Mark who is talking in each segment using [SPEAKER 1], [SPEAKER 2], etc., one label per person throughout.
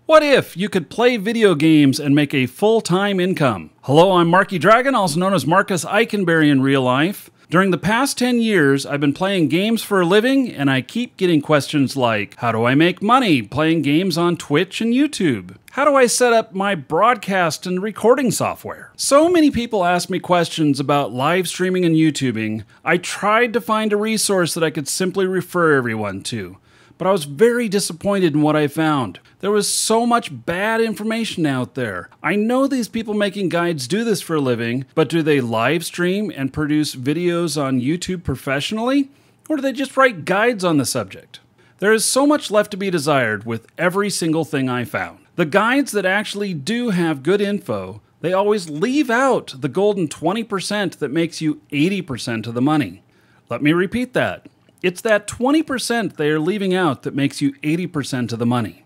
[SPEAKER 1] What if you could play video games and make a full-time income? Hello, I'm Markee Dragon, also known as Marcus Eikenberry in real life. During the past 10 years, I've been playing games for a living, and I keep getting questions like, how do I make money playing games on Twitch and YouTube? How do I set up my broadcast and recording software? So many people ask me questions about live streaming and YouTubing. I tried to find a resource that I could simply refer everyone to, but I was very disappointed in what I found. There was so much bad information out there. I know these people making guides do this for a living, but do they live stream and produce videos on YouTube professionally? Or do they just write guides on the subject? There is so much left to be desired with every single thing I found. The guides that actually do have good info, they always leave out the golden 20% that makes you 80% of the money. Let me repeat that. It's that 20% they are leaving out that makes you 80% of the money.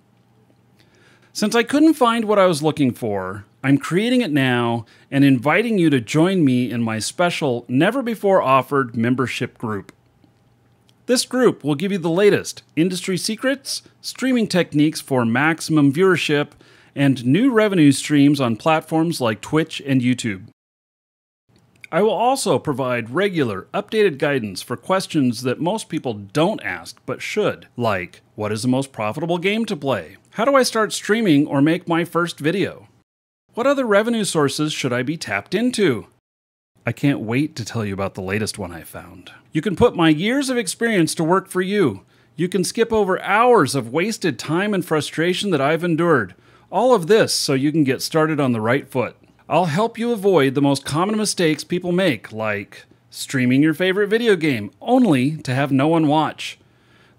[SPEAKER 1] Since I couldn't find what I was looking for, I'm creating it now and inviting you to join me in my special, never-before-offered membership group. This group will give you the latest industry secrets, streaming techniques for maximum viewership, and new revenue streams on platforms like Twitch and YouTube. I will also provide regular, updated guidance for questions that most people don't ask but should, like, what is the most profitable game to play? How do I start streaming or make my first video? What other revenue sources should I be tapped into? I can't wait to tell you about the latest one I found. You can put my years of experience to work for you. You can skip over hours of wasted time and frustration that I've endured. All of this so you can get started on the right foot. I'll help you avoid the most common mistakes people make, like streaming your favorite video game only to have no one watch.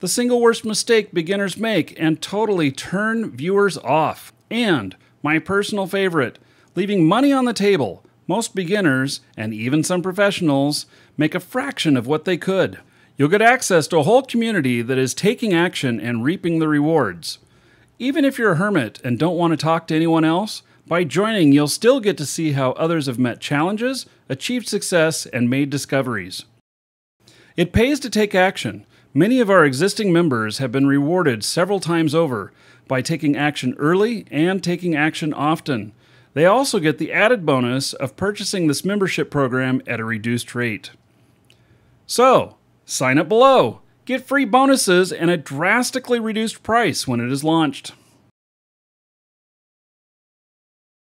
[SPEAKER 1] The single worst mistake beginners make and totally turn viewers off. And my personal favorite, leaving money on the table. Most beginners, and even some professionals, make a fraction of what they could. You'll get access to a whole community that is taking action and reaping the rewards. Even if you're a hermit and don't want to talk to anyone else, by joining, you'll still get to see how others have met challenges, achieved success, and made discoveries. It pays to take action. Many of our existing members have been rewarded several times over by taking action early and taking action often. They also get the added bonus of purchasing this membership program at a reduced rate. So, sign up below. Get free bonuses and a drastically reduced price when it is launched.